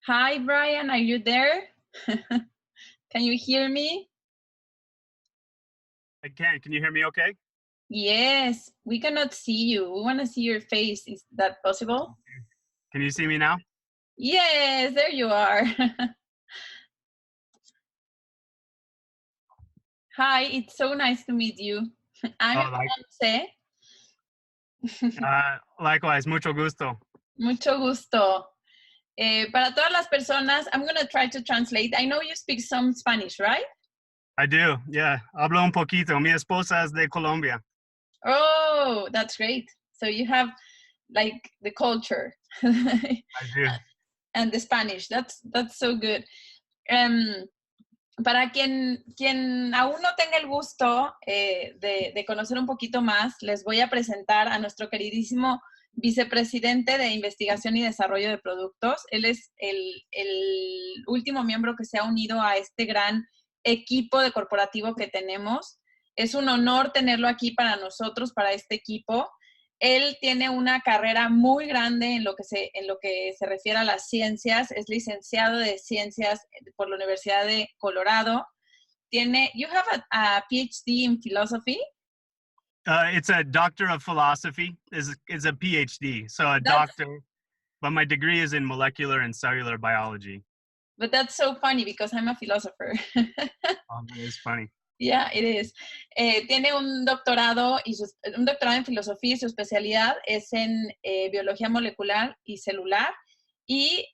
Hi, Brian, are you there? Can you hear me? I can. Can you hear me okay? Yes, we cannot see you. We want to see your face. Is that possible? Can you see me now? Yes, there you are. Hi, it's so nice to meet you. I'm Oh, like, Monse. likewise, mucho gusto. Mucho gusto. Para todas las personas, I'm going to try to translate. I know you speak some Spanish, right? I do, yeah. Hablo un poquito. Mi esposa es de Colombia. Oh, that's great. So you have like the culture I do. and the Spanish. That's so good. Um, para quien aún no tenga el gusto de conocer un poquito más, les voy a presentar a nuestro queridísimo vicepresidente de Investigación y Desarrollo de Productos. Él es el último miembro que se ha unido a este gran equipo de corporativo que tenemos. Es un honor tenerlo aquí para nosotros, para este equipo. Él tiene una carrera muy grande en lo que se refiere a las ciencias. Es licenciado de ciencias por la Universidad de Colorado. You have a PhD in philosophy? It's a doctor of philosophy. Is a PhD. So a doctor, but my degree is in molecular and cellular biology. But that's so funny because I'm a philosopher. That is funny. Yeah, it is. Tiene un doctorado en filosofía y su especialidad es en biología molecular y celular y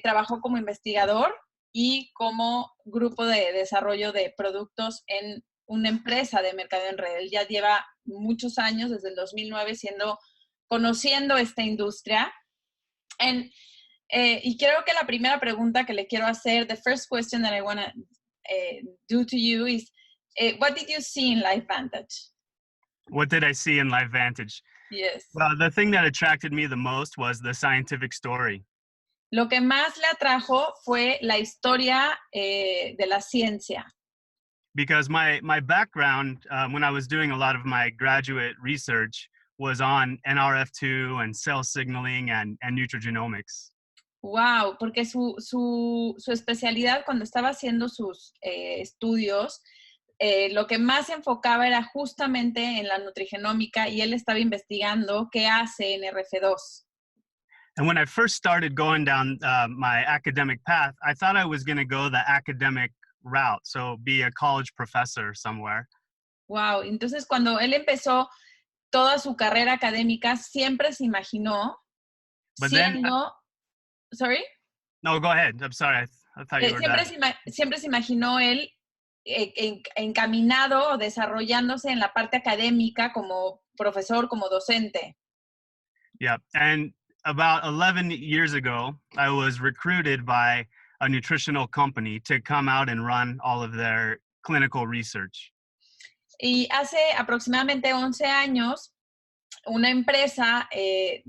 trabajó como investigador y como grupo de desarrollo de productos en una empresa de mercadeo en red. Él ya lleva muchos años, desde el 2009, conociendo esta industria. Y creo que la primera pregunta que le quiero hacer, the first question that I want to do to you is, what did you see in LifeVantage? What did I see in LifeVantage? Yes. Well, the thing that attracted me the most was the scientific story. Lo que más le atrajo fue la historia de la ciencia. Because my background, when I was doing a lot of my graduate research, was on NRF2 and cell signaling and nutrigenomics. Wow, porque su especialidad cuando estaba haciendo sus estudios, lo que más se enfocaba era justamente en la nutrigenómica y él estaba investigando qué hace NRF2. And when I first started going down my academic path, I thought I was going to go the academic route, so be a college professor somewhere. Wow, entonces cuando él empezó toda su carrera académica, siempre se imaginó But then, sorry? No, go ahead. I'm sorry. I thought you were done. Siempre se imaginó él encaminado o desarrollándose en la parte académica como profesor, como docente. Yeah, and about 11 years ago, I was recruited by a nutritional company to come out and run all of their clinical research. Y hace aproximadamente 11 años, una empresa de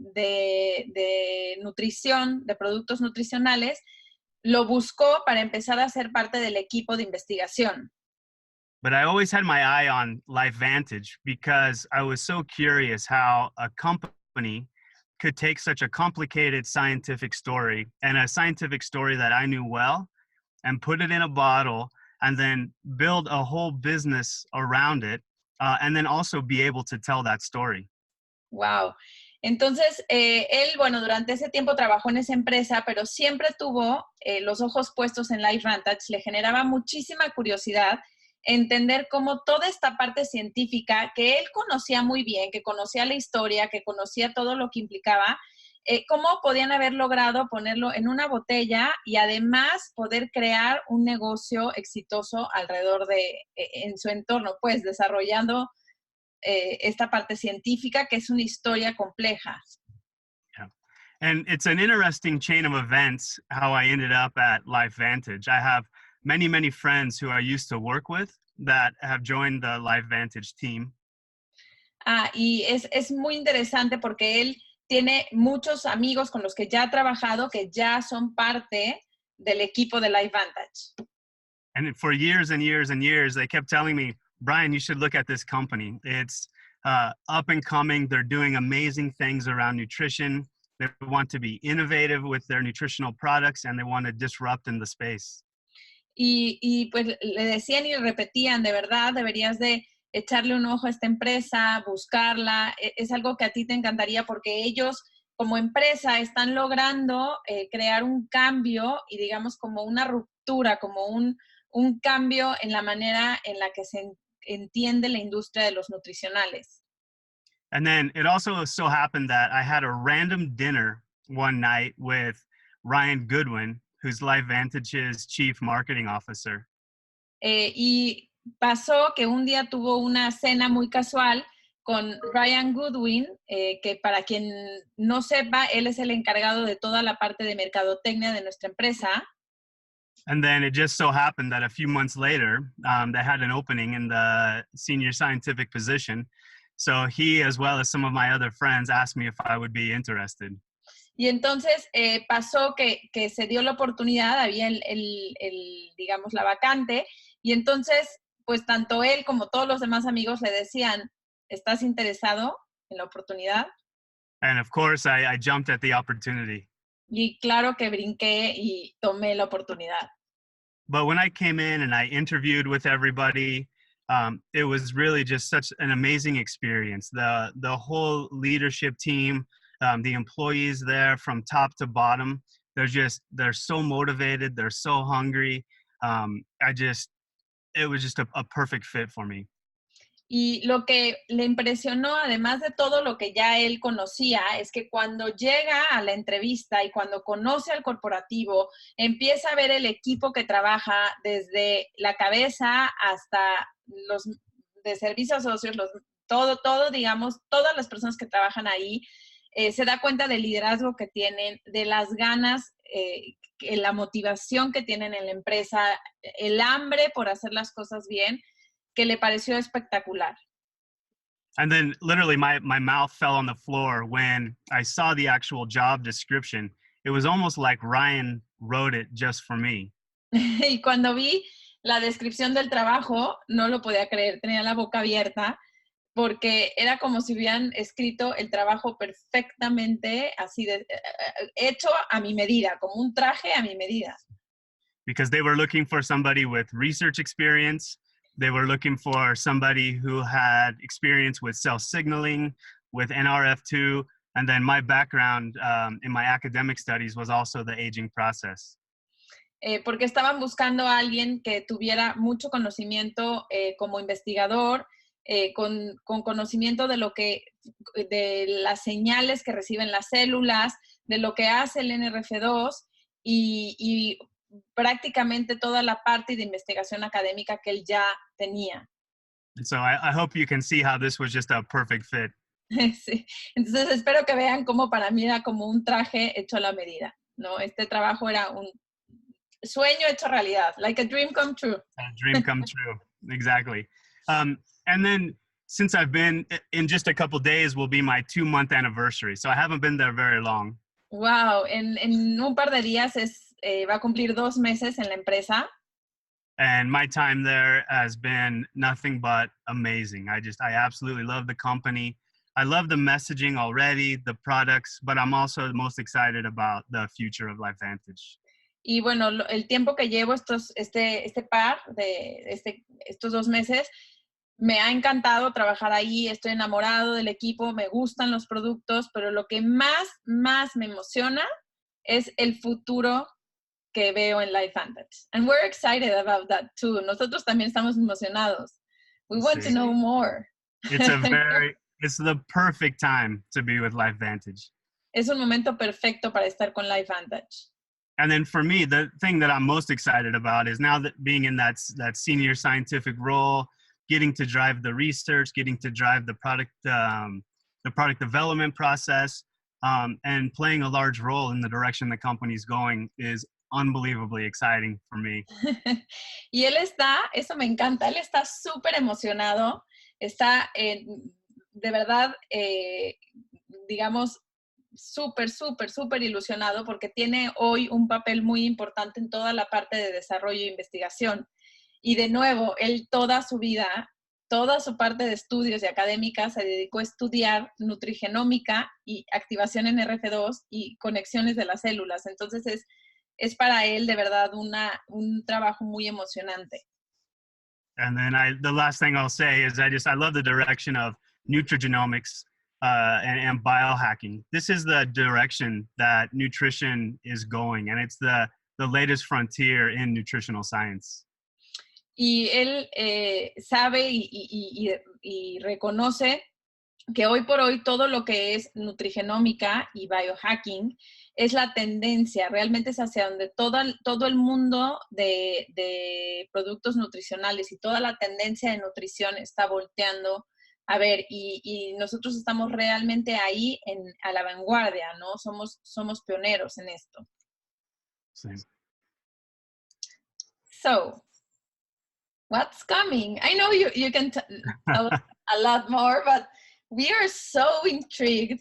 nutrición, de productos nutricionales, lo buscó para empezar a ser parte del equipo de investigación. But I always had my eye on LifeVantage because I was so curious how a company could take such a complicated scientific story and a scientific story that I knew well and put it in a bottle and then build a whole business around it and then also be able to tell that story. Wow. Entonces, él, bueno, durante ese tiempo trabajó en esa empresa, pero siempre tuvo los ojos puestos en LifeVantage. Le generaba muchísima curiosidad entender cómo toda esta parte científica que él conocía muy bien, que conocía la historia, que conocía todo lo que implicaba, cómo podían haber logrado ponerlo en una botella y además poder crear un negocio exitoso alrededor en su entorno, pues desarrollando esta parte científica que es una historia compleja. Yeah. And it's an interesting chain of events how I ended up at LifeVantage. I have many friends who I used to work with that have joined the LifeVantage team. Y es muy interesante porque él tiene muchos amigos con los que ya ha trabajado que ya son parte del equipo de LifeVantage. And for years and years and years, they kept telling me, Brian, you should look at this company. It's up and coming. They're doing amazing things around nutrition. They want to be innovative with their nutritional products, and they want to disrupt in the space. Y pues le decían y repetían, de verdad, deberías de echarle un ojo a esta empresa, buscarla. Es algo que a ti te encantaría porque ellos como empresa están logrando crear un cambio y digamos como una ruptura, como un cambio en la manera en la que se entiende la industria de los nutricionales. And then it also so happened that I had a random dinner one night with Ryan Goodwin, who's LifeVantage's chief marketing officer. Y pasó que un día tuvo una cena muy casual con Brian Goodwin, que para quien no sepa, él es el encargado de toda la parte de mercadotecnia de nuestra empresa. And then it just so happened that a few months later, they had an opening in the senior scientific position. So he, as well as some of my other friends, asked me if I would be interested. Y entonces pasó que se dio la oportunidad, había digamos, la vacante, y entonces, pues tanto él como todos los demás amigos le decían, ¿estás interesado en la oportunidad? And of course, I jumped at the opportunity. Y claro que brinqué y tomé la oportunidad. But when I came in and I interviewed with everybody, it was really just such an amazing experience. The whole leadership team, the employees there from top to bottom, they're so motivated, they're so hungry. It was just a perfect fit for me. Y lo que le impresionó, además de todo lo que ya él conocía, es que cuando llega a la entrevista y cuando conoce al corporativo, empieza a ver el equipo que trabaja desde la cabeza hasta los de servicios socios, todo, digamos, todas las personas que trabajan ahí, se da cuenta del liderazgo que tienen, de las ganas, la motivación que tienen en la empresa, el hambre por hacer las cosas bien, que le pareció espectacular. And then literally my mouth fell on the floor when I saw the actual job description. It was almost like Ryan wrote it just for me. Y cuando vi la descripción del trabajo, no lo podía creer, tenía la boca abierta, porque era como si hubieran escrito el trabajo perfectamente, así hecho a mi medida, como un traje a mi medida. Because they were looking for somebody with research experience. They were looking for somebody who had experience with cell signaling, with NRF2, and then my background in my academic studies was also the aging process. Porque estaban buscando a alguien que tuviera mucho conocimiento como investigador, con conocimiento de las señales que reciben las células, de lo que hace el NRF2 y prácticamente toda la parte de investigación académica que él ya tenía. So I hope you can see how this was just a perfect fit. Sí. Entonces espero que vean cómo para mí era como un traje hecho a la medida, ¿no? Este trabajo era un sueño hecho realidad, like a dream come true. A dream come true, exactly. And then since I've been, in just a couple days will be my 2-month anniversary. So I haven't been there very long. Wow, en un par de días va a cumplir 2 meses en la empresa. And my time there has been nothing but amazing. I absolutely love the company. I love the messaging already, the products, but I'm also most excited about the future of LifeVantage. Y bueno, el tiempo que llevo estos 2 meses, me ha encantado trabajar ahí, estoy enamorado del equipo, me gustan los productos, pero lo que más me emociona es el futuro que veo en LifeVantage. And we're excited about that too. Nosotros también estamos emocionados. We want to know more. It's the perfect time to be with LifeVantage. Es un momento perfecto para estar con LifeVantage. And then for me, the thing that I'm most excited about is now that being in that senior scientific role, getting to drive the research, getting to drive the product development process, and playing a large role in the direction the company's going is unbelievably exciting for me. Y él eso me encanta, él está súper emocionado, está de verdad, digamos, súper ilusionado porque tiene hoy un papel muy importante en toda la parte de desarrollo e investigación. Y de nuevo, él toda su vida toda su parte de estudios y académica se dedicó a estudiar nutrigenómica y activación en RF2 y conexiones de las células. Entonces es para él de verdad un trabajo muy emocionante. And then the last thing I'll say is I love the direction of nutrigenomics and biohacking. This is the direction that nutrition is going, and it's the latest frontier in nutritional science. Y él sabe y reconoce que hoy por hoy todo lo que es nutrigenómica y biohacking es la tendencia, realmente es hacia donde todo el mundo de productos nutricionales y toda la tendencia de nutrición está volteando a ver, y nosotros estamos realmente ahí a la vanguardia, ¿no? Somos pioneros en esto. Sí. So, what's coming? I know you can tell us a lot more, but we are so intrigued.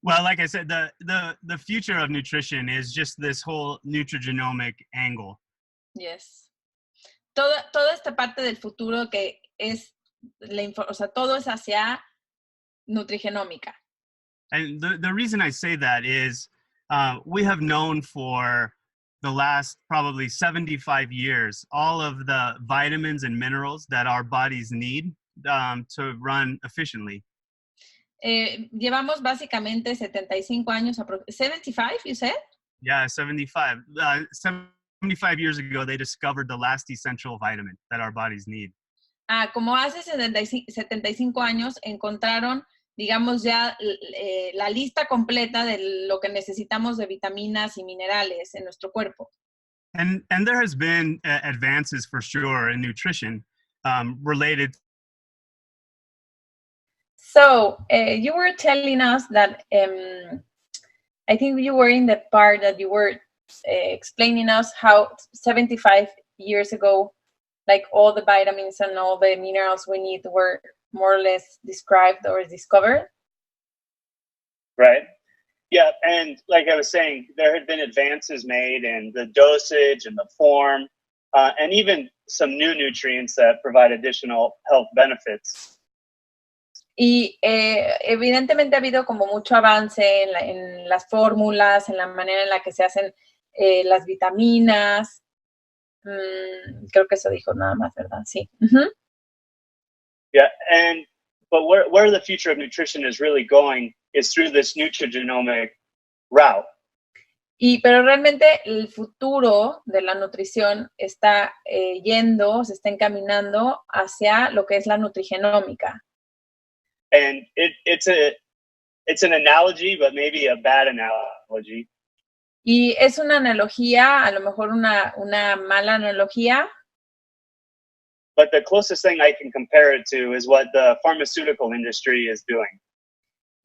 Well, like I said, the future of nutrition is just this whole nutrigenomic angle. Yes. Toda esta parte del futuro que es, o sea, todo es hacia nutrigenómica. And the reason I say that is we have known for the last probably 75 years all of the vitamins and minerals that our bodies need to run efficiently. Llevamos básicamente 75 años, 75, you said? Yeah, 75. 75 years ago, they discovered the last essential vitamin that our bodies need. Como hace 75 años encontraron, digamos, ya la lista completa de lo que necesitamos de vitaminas y minerales en nuestro cuerpo. And there has been advances for sure in nutrition related. So you were telling us that I think you were in the part that you were explaining us how 75 years ago, like all the vitamins and all the minerals we need were more or less described or discovered. Right. Yeah, and like I was saying, there had been advances made in the dosage and the form, and even some new nutrients that provide additional health benefits. Y evidentemente ha habido como mucho avance en las fórmulas, en la manera en la que se hacen las vitaminas. Creo que eso dijo nada más, ¿verdad? Sí. Uh-huh. Yeah, but where the future of nutrition is really going is through this nutrigenomic route. Pero realmente el futuro de la nutrición está se está encaminando hacia lo que es la nutrigenómica. And it's an analogy, but maybe a bad analogy. Y es una analogía, a lo mejor una mala analogía. But the closest thing I can compare it to is what the pharmaceutical industry is doing.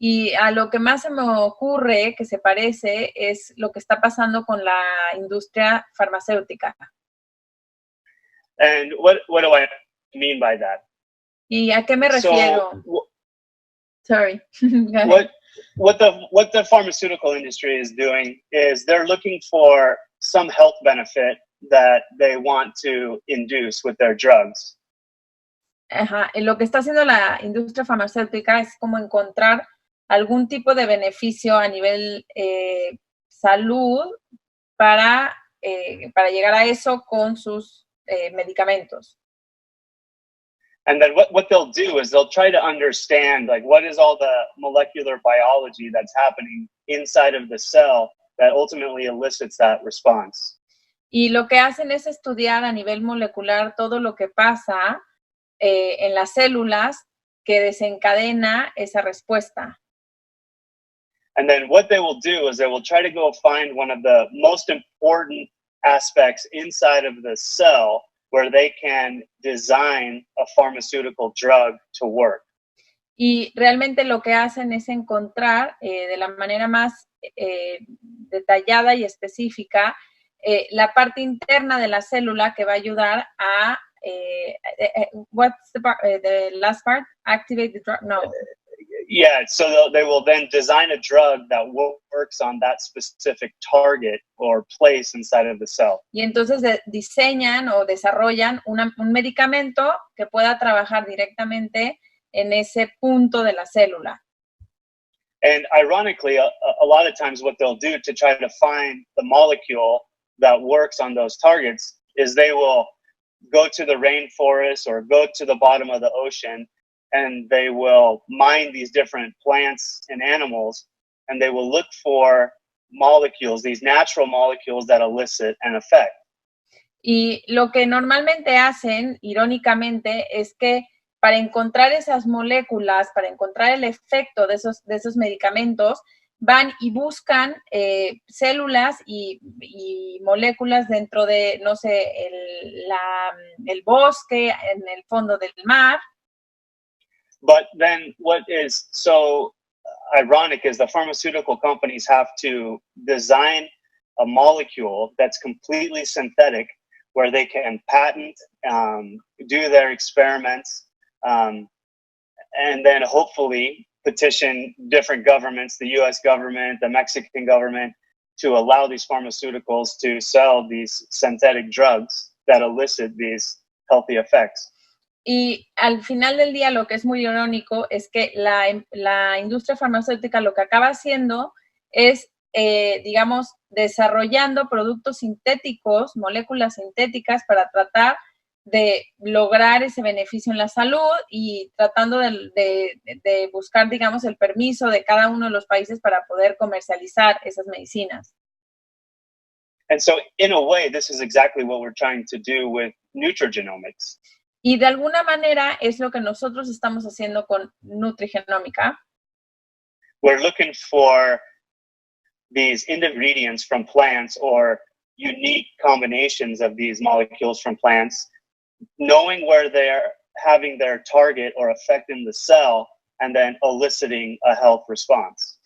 Y a lo que más se me ocurre que se parece es lo que está pasando con la industria farmacéutica. And what do I mean by that? ¿Y a qué me refiero? Sorry. What the pharmaceutical industry is doing is they're looking for some health benefit that they want to induce with their drugs. Ajá. Y lo que está haciendo la industria farmacéutica es como encontrar algún tipo de beneficio a nivel salud para llegar a eso con sus medicamentos. And then what they'll do is they'll try to understand, like, what is all the molecular biology that's happening inside of the cell that ultimately elicits that response. Y lo que hacen es estudiar a nivel molecular todo lo que pasa en las células que desencadena esa respuesta. And then what they will do is they will try to go find one of the most important aspects inside of the cell where they can design a pharmaceutical drug to work. Y realmente lo que hacen es encontrar de la manera más detallada y específica la parte interna de la célula que va a ayudar a what's the last part? Activate the drug? No. Yeah, so they will then design a drug that works on that specific target or place inside of the cell. Y entonces diseñan o desarrollan un medicamento que pueda trabajar directamente en ese punto de la célula. And ironically, a lot of times what they'll do to try to find the molecule that works on those targets is they will go to the rainforest or go to the bottom of the ocean, and they will mine these different plants and animals, and they will look for molecules, these natural molecules that elicit an effect. Y lo que normalmente hacen, irónicamente, es que para encontrar esas moléculas, para encontrar el efecto de esos medicamentos, van y buscan células y moléculas dentro de, no sé, el bosque, en el fondo del mar. But then what is so ironic is the pharmaceutical companies have to design a molecule that's completely synthetic where they can patent, do their experiments, and then hopefully petition different governments, the US government, the Mexican government, to allow these pharmaceuticals to sell these synthetic drugs that elicit these healthy effects. Y al final del día lo que es muy irónico es que la industria farmacéutica lo que acaba haciendo es, digamos, desarrollando productos sintéticos, moléculas sintéticas para tratar de lograr ese beneficio en la salud y tratando de buscar, digamos, el permiso de cada uno de los países para poder comercializar esas medicinas. And so, in a way, this is exactly what we're trying to do with nutrigenomics. Y de alguna manera es lo que nosotros estamos haciendo con nutrigenómica. We're looking for these ingredients from plants or unique combinations of these molecules from plants, knowing where they're having their target or effect in the cell, and then eliciting a health response.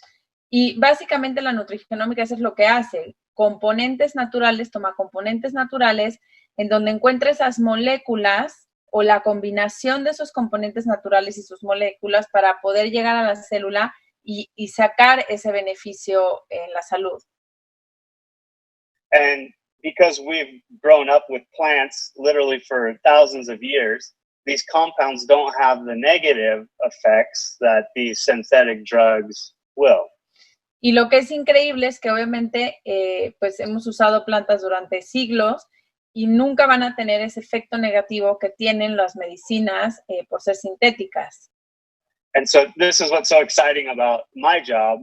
Y básicamente la nutrigenómica eso es lo que hace. Componentes naturales, toma componentes naturales en donde encuentra esas moléculas o la combinación de esos componentes naturales y sus moléculas para poder llegar a la célula y sacar ese beneficio en la salud. And because we've grown up with plants literally for thousands of years, these compounds don't have the negative effects that these synthetic drugs will. Y lo que es increíble es que obviamente pues hemos usado plantas durante siglos y nunca van a tener ese efecto negativo que tienen las medicinas por ser sintéticas. And so this is what's so exciting about my job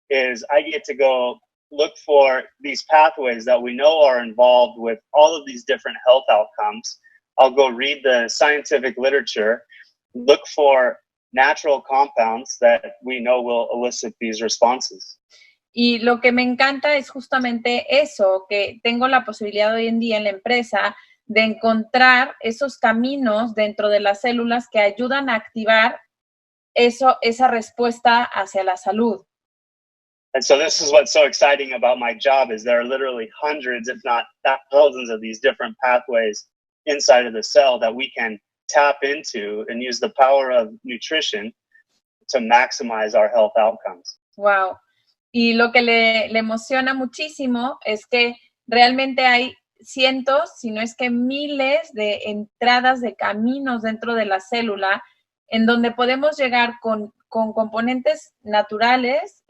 is I get to go look for these pathways that we know are involved with all of these different health outcomes. I'll go read the scientific literature, look for natural compounds that we know will elicit these responses. Y lo que me encanta es justamente eso, que tengo la posibilidad hoy en día en la empresa de encontrar esos caminos dentro de las células que ayudan a activar esa respuesta hacia la salud. And so this is what's so exciting about my job is there are literally hundreds, if not thousands of these different pathways inside of the cell that we can tap into and use the power of nutrition to maximize our health outcomes. Wow. Y lo que le emociona muchísimo es que realmente hay cientos, si no es que miles de entradas de caminos dentro de la célula en donde podemos llegar con componentes naturales,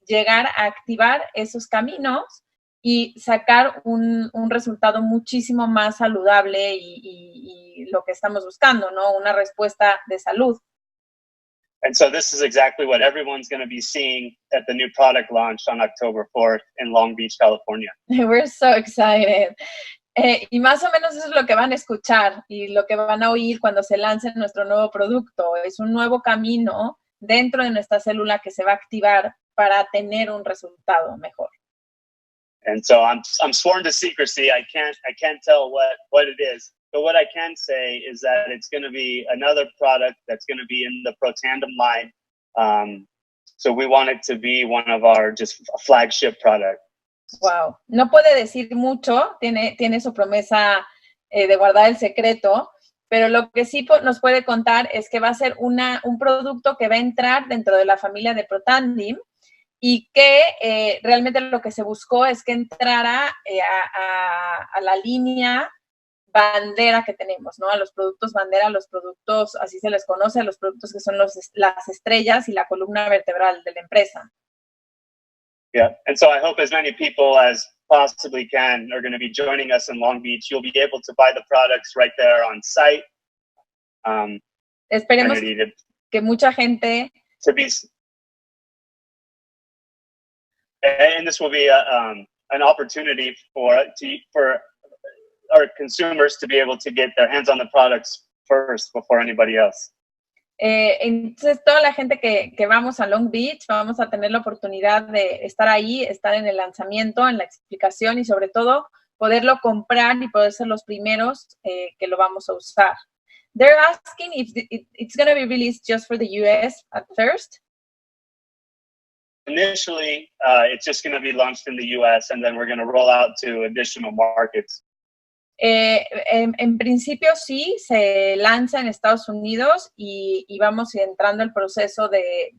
llegar a activar esos caminos y sacar un resultado muchísimo más saludable y lo que estamos buscando, ¿no? Una respuesta de salud. And so this is exactly what everyone's going to be seeing at the new product launch on October 4th in Long Beach, California. We're so excited. Y más o menos eso es lo que van a escuchar y lo que van a oír cuando se lance nuestro nuevo producto. Es un nuevo camino dentro de nuestra célula que se va a activar para tener un resultado mejor. And so I'm sworn to secrecy. I can't tell what it is. But what I can say is that it's going to be another product that's going to be in the Protandem line. So we want it to be one of our just flagship products. Wow. No puede decir mucho, tiene su promesa de guardar el secreto, pero lo que sí nos puede contar es que va a ser un producto que va a entrar dentro de la familia de Protandim y que realmente lo que se buscó es que entrara a la línea bandera que tenemos, ¿no? A los productos bandera, a los productos, así se les conoce, a los productos que son las estrellas y la columna vertebral de la empresa. Yeah, and so I hope as many people as possibly can are going to be joining us in Long Beach. You'll be able to buy the products right there on site. Esperemos que mucha gente... And this will be an opportunity for our consumers to be able to get their hands on the products first before anybody else. Entonces, toda la gente que vamos a Long Beach, vamos a tener la oportunidad de estar ahí, estar en el lanzamiento, en la explicación y sobre todo poderlo comprar y poder ser los primeros que lo vamos a usar. They're asking if it's going to be released just for the US at first. Initially, it's just going to be launched in the US and then we're going to roll out to additional markets. En principio sí, se lanza en Estados Unidos y vamos entrando el proceso de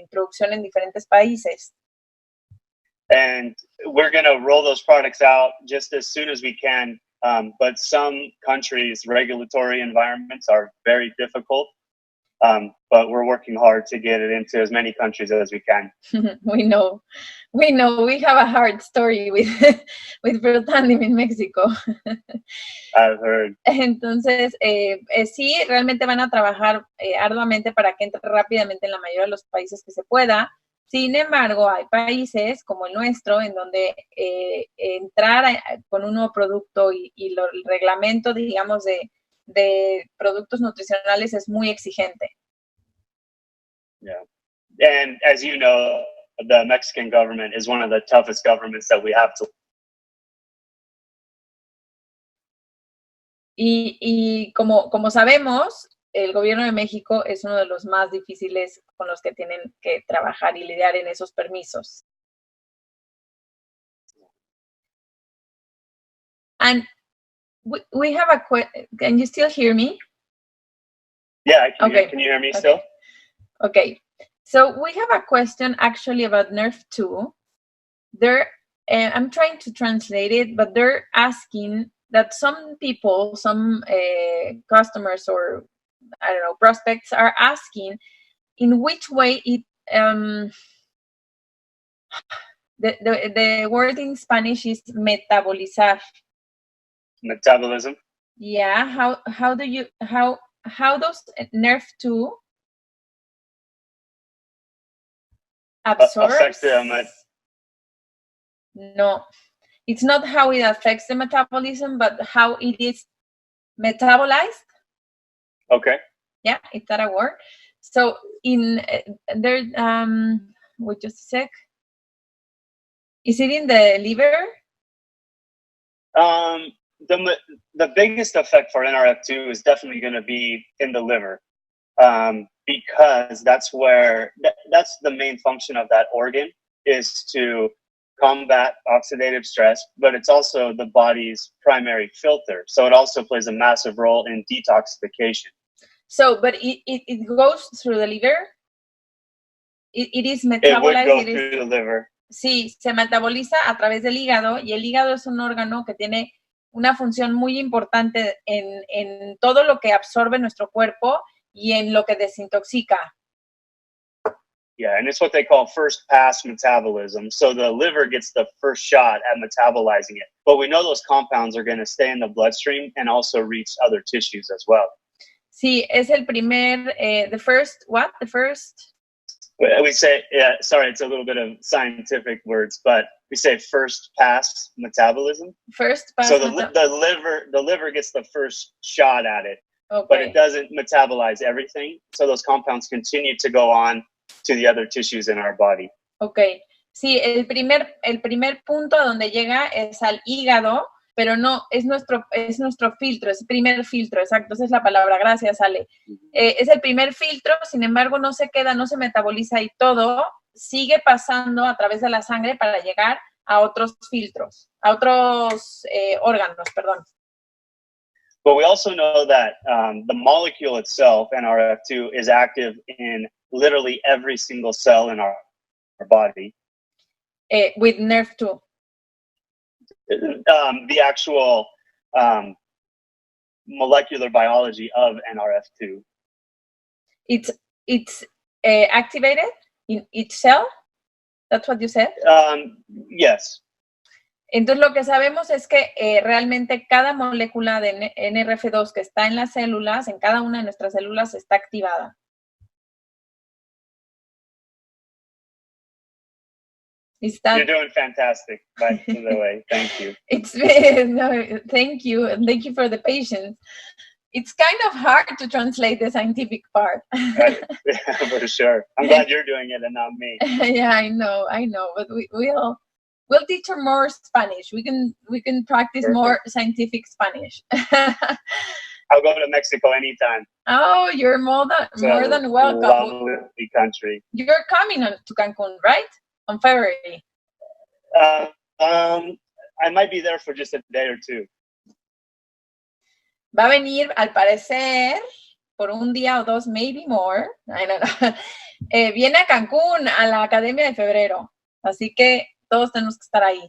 introducción en diferentes países. And we're going to roll those products out just as soon as we can, but some countries' regulatory environments are very difficult, but we're working hard to get it into as many countries as we can. We know. We have a hard story with Protandim in Mexico. I've heard. Entonces, sí, realmente van a trabajar arduamente para que entre rápidamente en la mayoría de los países que se pueda. Sin embargo, hay países como el nuestro en donde entrar con un nuevo producto y el reglamento, digamos, de productos nutricionales es muy exigente. Yeah. And as you know, the Mexican government is one of the toughest governments that we have to. Y como sabemos, el gobierno de México es uno de los más difíciles con los que tienen que trabajar y lidiar en esos permisos. And we have a question. Can you still hear me? Yeah, I can. Okay. Can you hear me still? Okay. So we have a question actually about Nerf 2. I'm trying to translate it, but they're asking that some people, some customers or, I don't know, prospects are asking in which way it, the word in Spanish is metabolizar. Metabolism? Yeah, how does Nerf 2 absorbs? No, it's not how it affects the metabolism, but how it is metabolized. Okay. Yeah, is that a word? So in there, wait just a sec. Is it in the liver? The biggest effect for NRF2 is definitely going to be in the liver, because that's where that's the main function of that organ, is to combat oxidative stress, but it's also the body's primary filter. So it also plays a massive role in detoxification. So, but it goes through the liver? It is metabolized? It would go through the liver. Sí, se metaboliza a través del hígado, y el hígado es un órgano que tiene una función muy importante en todo lo que absorbe nuestro cuerpo y en lo que desintoxica. Yeah, and it's what they call first pass metabolism. So the liver gets the first shot at metabolizing it. But we know those compounds are going to stay in the bloodstream and also reach other tissues as well. Sí, es el primer, the first, what? The first? We say, yeah, sorry, it's a little bit of scientific words, but we say first pass metabolism. First pass. So the liver gets the first shot at it, okay, but it doesn't metabolize everything. So those compounds continue to go on to the other tissues in our body. Okay. Sí, el primer punto a donde llega es al hígado, pero no, es nuestro filtro, es el primer filtro, exacto, esa es la palabra, gracias, Ale. Es el primer filtro, sin embargo, no se queda, no se metaboliza y todo sigue pasando a través de la sangre para llegar a otros filtros, a otros órganos, perdón. But we also know that the molecule itself, NRF2, is active in literally every single cell in our body. With NRF2. The actual molecular biology of NRF2. It's activated in each cell? That's what you said? Yes. Entonces lo que sabemos es que realmente cada molécula de NRF2 que está en las células, en cada una de nuestras células, está activada. You're doing fantastic, by the way. Thank you. No, thank you, and thank you for the patience. It's kind of hard to translate the scientific part. Yeah, for sure. I'm glad you're doing it and not me. Yeah, I know, but we'll teach her more Spanish. We can practice Perfect. more scientific Spanish. I'll go to Mexico anytime. Oh, you're more than welcome. Lovely country. You're coming to Cancun, right? On February. I might be there for just a day or two. Va a venir, al parecer, por un día o dos, maybe more. I don't know. Viene a Cancún, a la Academia de Febrero. Así que todos tenemos que estar ahí.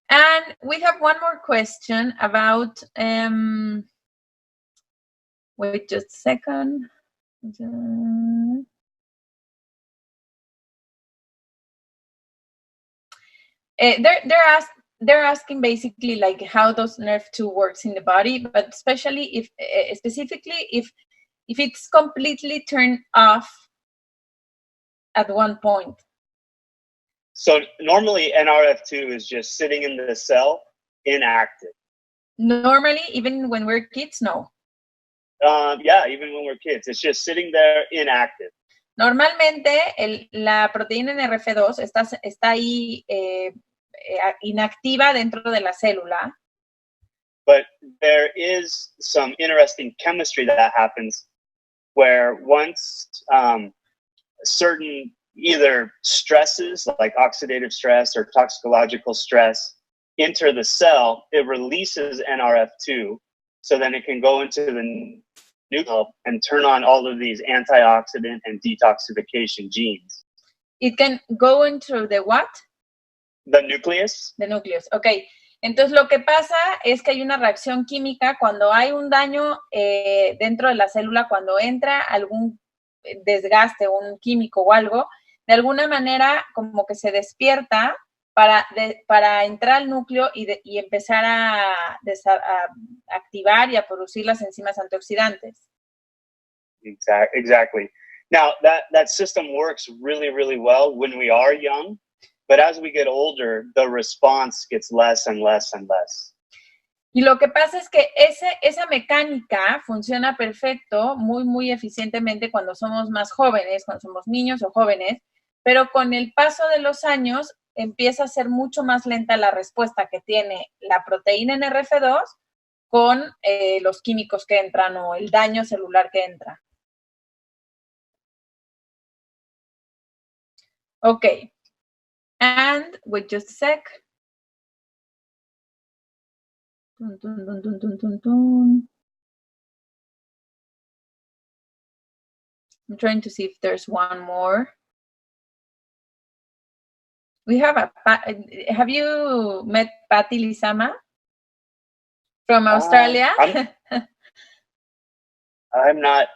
And we have one more question about, wait just a second. They're asking basically like how does NRF2 works in the body, but especially specifically if it's completely turned off at one point. So normally NRF2 is just sitting in the cell inactive. Normally, even when we're kids, no. Yeah, even when we're kids, it's just sitting there inactive. Normalmente la proteína NRF2 está ahí inactiva dentro de la célula. But there is some interesting chemistry that happens where once certain either stresses like oxidative stress or toxicological stress enter the cell, it releases NRF2, so then it can go into the nucleus and turn on all of these antioxidant and detoxification genes. It can go into the what? The nucleus. The nucleus, ok. Entonces lo que pasa es que hay una reacción química cuando hay un daño dentro de la célula, cuando entra algún desgaste, un químico o algo, de alguna manera como que se despierta para entrar al núcleo y empezar a activar y a producir las enzimas antioxidantes. Exactly. Now, that system works really, really well when we are young, but as we get older, the response gets less and less and less. Y lo que pasa es que esa mecánica funciona perfecto, muy, muy eficientemente cuando somos más jóvenes, cuando somos niños o jóvenes, pero con el paso de los años empieza a ser mucho más lenta la respuesta que tiene la proteína NRF2 con los químicos que entran o el daño celular que entra. Ok. And wait just a sec. Dun, dun, dun, dun, dun, dun, dun. I'm trying to see if there's one more. We have have you met Patty Lizama from Australia? I'm not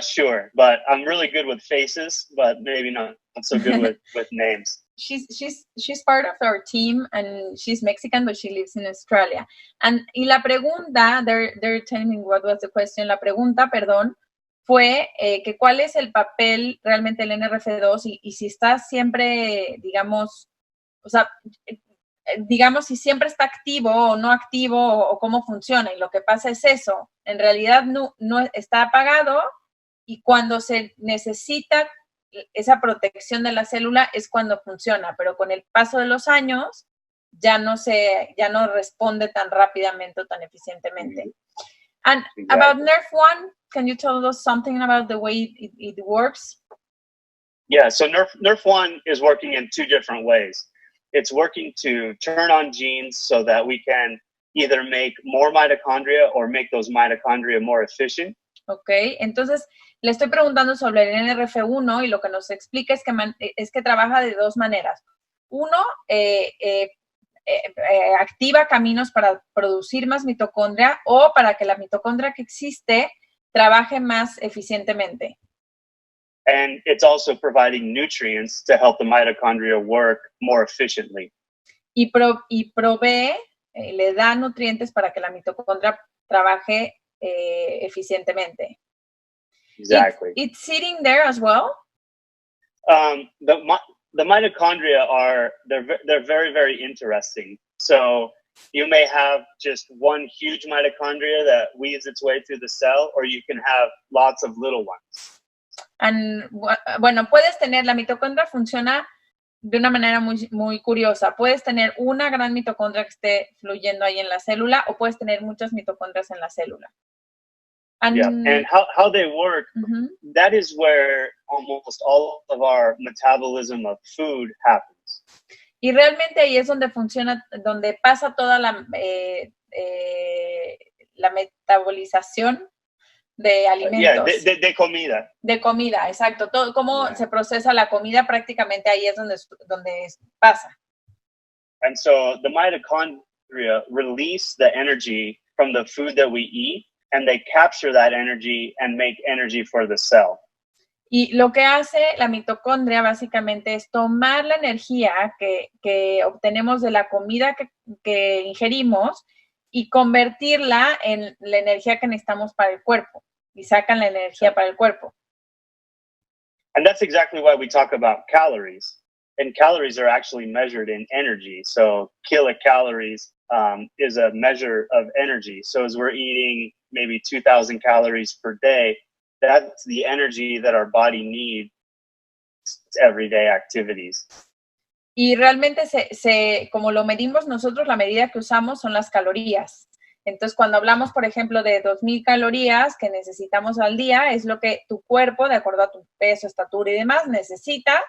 sure, but I'm really good with faces, but maybe not so good with names. She's part of our team, and she's Mexican, but she lives in Australia. Y la pregunta, they're telling me what was the question. La pregunta, perdón, fue que cuál es el papel realmente del NRF2 y si está siempre, digamos, o sea, digamos si siempre está activo o no activo o cómo funciona. Y lo que pasa es eso, en realidad no está apagado y cuando se necesita esa protección de la célula es cuando funciona, pero con el paso de los años ya no responde tan rápidamente o tan eficientemente. And about NRF1, can you tell us something about the way it works? Yeah, so NRF1 is working in two different ways. It's working to turn on genes so that we can either make more mitochondria or make those mitochondria more efficient. Ok, entonces le estoy preguntando sobre el NRF1 y lo que nos explica es que trabaja de dos maneras. Uno, activa caminos para producir más mitocondria o para que la mitocondria que existe trabaje más eficientemente. And it's also providing nutrients to help the mitochondria work more efficiently. Y provee, le da nutrientes para que la mitocondria trabaje eficientemente. Exactly. It's sitting there as well? The mitochondria they're very, very interesting. So you may have just one huge mitochondria that weaves its way through the cell, or you can have lots of little ones. Bueno, la mitocondria funciona de una manera muy, muy curiosa. Puedes tener una gran mitocondria que esté fluyendo ahí en la célula o puedes tener muchas mitocondrias en la célula. And how they work, that is where almost all of our metabolism of food happens. Y realmente ahí es donde funciona, donde pasa toda la metabolización de alimentos. De comida. De comida, exacto. Todo cómo se procesa la comida, prácticamente ahí es donde pasa. And so the mitochondria release the energy from the food that we eat, and they capture that energy and make energy for the cell. Y lo que hace la mitocondria básicamente es tomar la energía que obtenemos de la comida que ingerimos y convertirla en la energía que necesitamos para el cuerpo. Y sacan la energía para el cuerpo. And that's exactly why we talk about calories. And calories are actually measured in energy. So kilocalories is a measure of energy. So as we're eating maybe 2,000 calories per day, that's the energy that our body needs everyday activities. Y realmente como lo medimos nosotros, la medida que usamos son las calorías. Entonces, cuando hablamos, por ejemplo, de 2,000 calorías que necesitamos al día, es lo que tu cuerpo, de acuerdo a tu peso, estatura y demás, necesita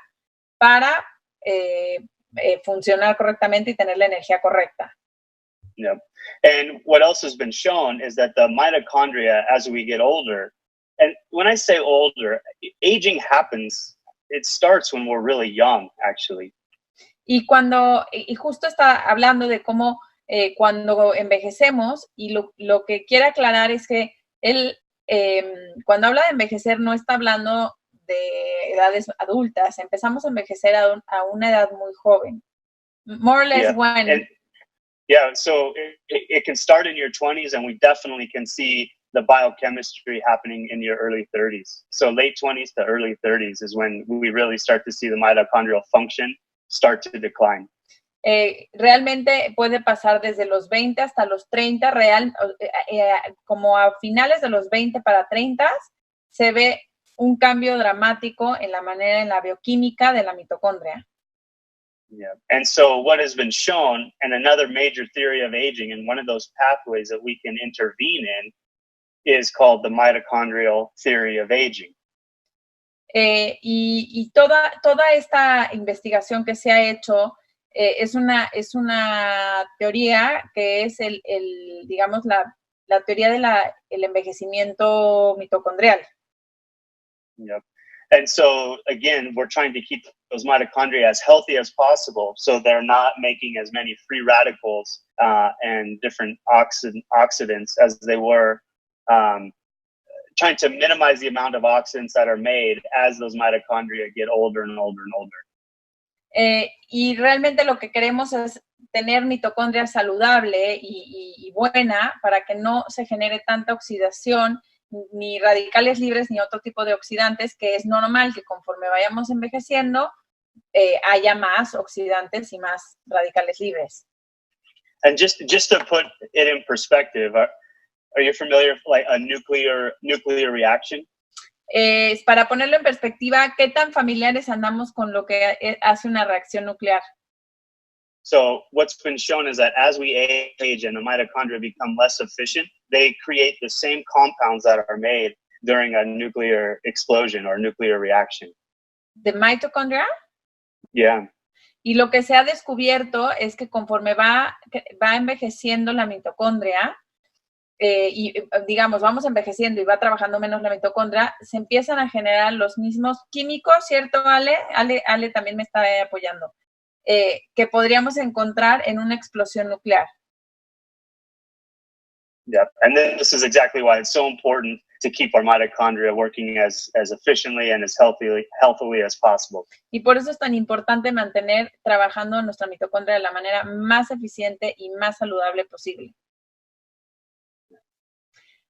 para funcionar correctamente y tener la energía correcta. Yeah. And what else has been shown is that the mitochondria, as we get older, and when I say older, aging happens, it starts when we're really young, actually. Y justo está hablando de cómo cuando envejecemos, y lo que quiere aclarar es que él, cuando habla de envejecer, no está hablando de edades adultas. Empezamos a envejecer a una edad muy joven. More or less when... So it can start in your 20s, and we definitely can see the biochemistry happening in your early 30s. So late 20s to early 30s is when we really start to see the mitochondrial function start to decline. Realmente puede pasar desde los 20 hasta los 30, como a finales de los 20 para 30, se ve un cambio dramático en la bioquímica de la mitocondria. Yeah. And so what has been shown, and another major theory of aging, and one of those pathways that we can intervene in, is called the mitochondrial theory of aging. Y toda esta investigación que se ha hecho es una teoría que es digamos, la teoría del envejecimiento mitocondrial. Yep. And so, again, we're trying to keep those mitochondria as healthy as possible so they're not making as many free radicals and different oxidants as they were, trying to minimize the amount of oxidants that are made as those mitochondria get older and older and older. Y realmente lo que queremos es tener mitocondria saludable y buena para que no se genere tanta oxidación, ni radicales libres, ni otro tipo de oxidantes, que es normal que conforme vayamos envejeciendo haya más oxidantes y más radicales libres. And just to put it in perspective, are you familiar with like a nuclear reaction? Para ponerlo en perspectiva, ¿qué tan familiares andamos con lo que hace una reacción nuclear? So what's been shown is that as we age and the mitochondria become less efficient, they create the same compounds that are made during a nuclear explosion or nuclear reaction. ¿De mitochondria? Yeah. Y lo que se ha descubierto es que conforme va envejeciendo la mitocondria, y digamos, vamos envejeciendo y va trabajando menos la mitocondria, se empiezan a generar los mismos químicos, ¿cierto, Ale? Ale también me está apoyando, que podríamos encontrar en una explosión nuclear. Yeah, and this is exactly why it's so important to keep our mitochondria working as efficiently and as healthily as possible. Y por eso es tan importante mantener trabajando nuestra mitocondria de la manera más eficiente y más saludable posible.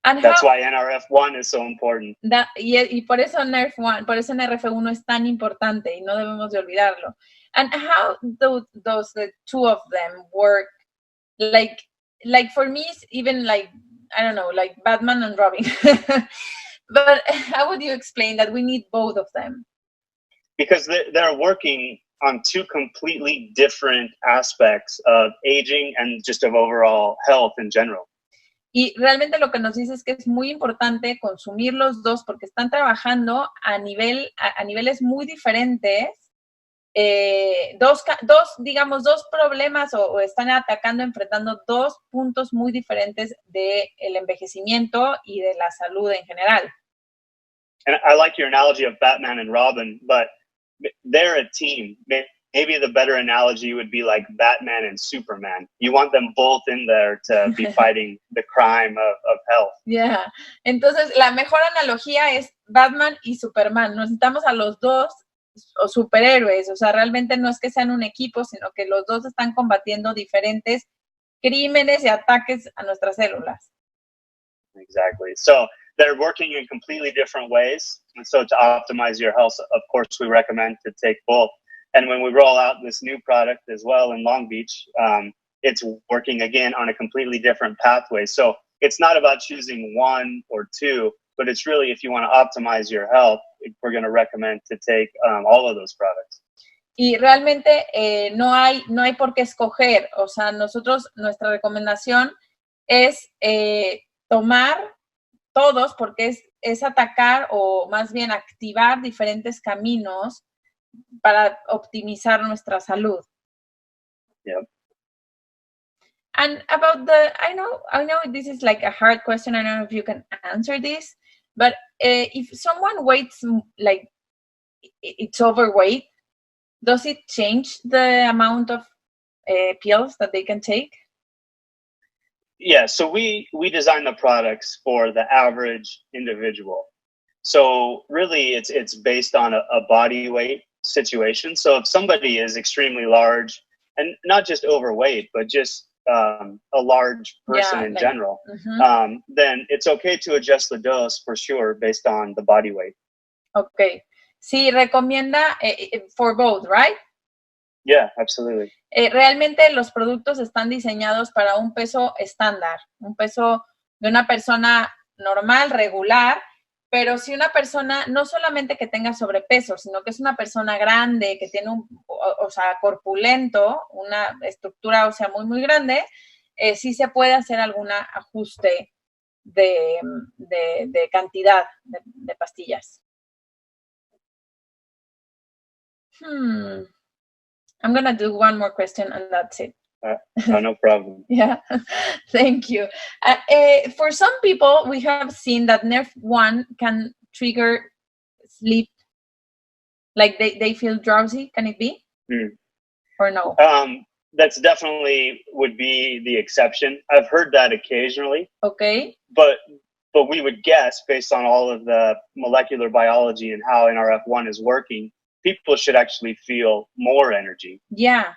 And that's why NRF1 is so important. Y por eso NRF1 es tan importante y no debemos de olvidarlo. And how does the two of them work? Like for me, it's even like, I don't know, like Batman and Robin. But how would you explain that we need both of them? Because they're working on two completely different aspects of aging and just of overall health in general. Y realmente lo que nos dice es que es muy importante consumir los dos porque están trabajando a niveles muy diferentes. Dos problemas o están enfrentando dos puntos muy diferentes del envejecimiento y de la salud en general. And I like your analogy of Batman and Robin, but they're a team. Maybe the better analogy would be like Batman and Superman. You want them both in there to be fighting the crime of health. Yeah. Entonces, la mejor analogía es Batman y Superman. Necesitamos a los dos o superhéroes, o sea, realmente no es que sean un equipo, sino que los dos están combatiendo diferentes crímenes y ataques a nuestras células. Exactly. So they're working in completely different ways. And so to optimize your health, of course, we recommend to take both. And when we roll out this new product as well in Long Beach, it's working again on a completely different pathway. So it's not about choosing one or two, but it's really if you want to optimize your health, we're going to recommend to take all of those products. Y realmente no hay por qué escoger. O sea, nuestra recomendación es tomar todos porque es atacar o más bien activar diferentes caminos para optimizar nuestra salud. Yep. And about I know this is like a hard question. I don't know if you can answer this, but if someone weighs like it's overweight, does it change the amount of pills that they can take? Yeah, so we design the products for the average individual. So really it's based on a body weight situation. So if somebody is extremely large and not just overweight, but just a large person in general, then it's okay to adjust the dose for sure based on the body weight. Okay. Sí, recomienda for both, right? Yeah, absolutely. Realmente los productos están diseñados para un peso estándar, un peso de una persona normal, regular, pero si una persona, no solamente que tenga sobrepeso, sino que es una persona grande, que tiene o sea, corpulento, una estructura ósea muy, muy grande, sí se puede hacer algún ajuste de cantidad de pastillas. I'm going to do one more question and that's it. No problem. Yeah, thank you. For some people, we have seen that NRF1 can trigger sleep, like they feel drowsy. Can it be? Or no? That's definitely would be the exception. I've heard that occasionally. Okay. But we would guess, based on all of the molecular biology and how NRF1 is working, people should actually feel more energy. Yeah,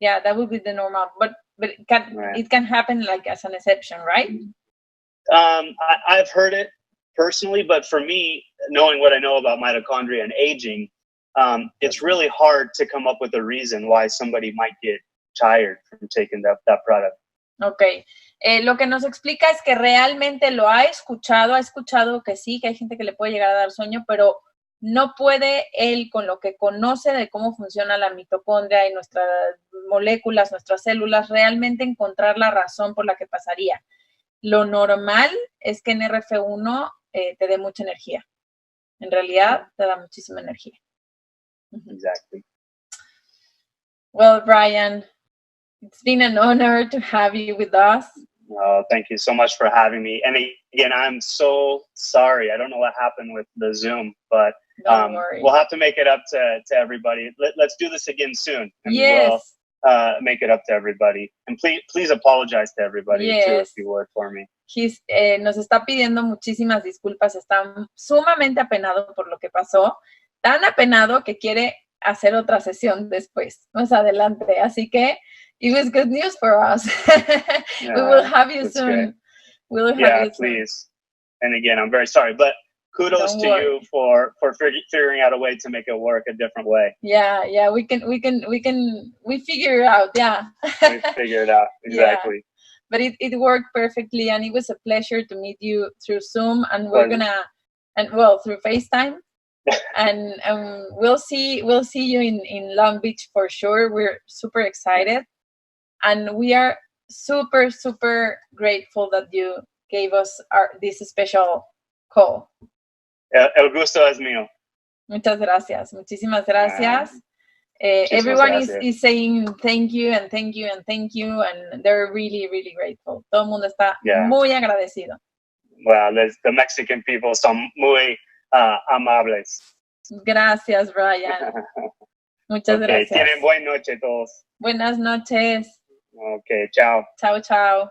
that would be the normal. But it can happen like as an exception, right? I've heard it personally, but for me, knowing what I know about mitochondria and aging, it's really hard to come up with a reason why somebody might get tired from taking that product. Okay. Lo que nos explica es que realmente lo ha escuchado que sí, que hay gente que le puede llegar a dar sueño, pero no puede él, con lo que conoce de cómo funciona la mitocondria y nuestras moléculas, nuestras células, realmente encontrar la razón por la que pasaría. Lo normal es que en NRF1 te dé mucha energía. En realidad, te da muchísima energía. Exactly. Well, Brian, it's been an honor to have you with us. Thank you so much for having me. And again, I'm so sorry. I don't know what happened with the Zoom, but Don't worry. we'll have to make it up to everybody. Let's do this again soon. And Yes. we'll make it up to everybody. And please apologize to everybody too, if Yes. you would, for me. Nos está pidiendo muchísimas disculpas. Está sumamente apenado por lo que pasó. Tan apenado que quiere hacer otra sesión después, más adelante. Así que it was good news for us. Yeah, we will have you that's soon. great. We will have Yeah, you soon. please. And again, I'm very sorry, but kudos Don't to worry. you for figuring out a way to make it work a different way. Yeah, we figure it out. Yeah. We figured it out. Exactly. Yeah. But it worked perfectly, and it was a pleasure to meet you through Zoom, and we're gonna, through FaceTime, and we'll see you in Long Beach for sure. We're super excited, and we are super, super grateful that you gave us this special call. El gusto es mío. Muchas gracias. Muchísimas gracias. Everyone is saying thank you and thank you and thank you, and they're really, really grateful. Todo el mundo está muy agradecido. Well, the Mexican people son muy amables. Gracias, Brian. Muchas gracias. Tienen buena noche todos. Buenas noches. Okay, chao. Chao, chao.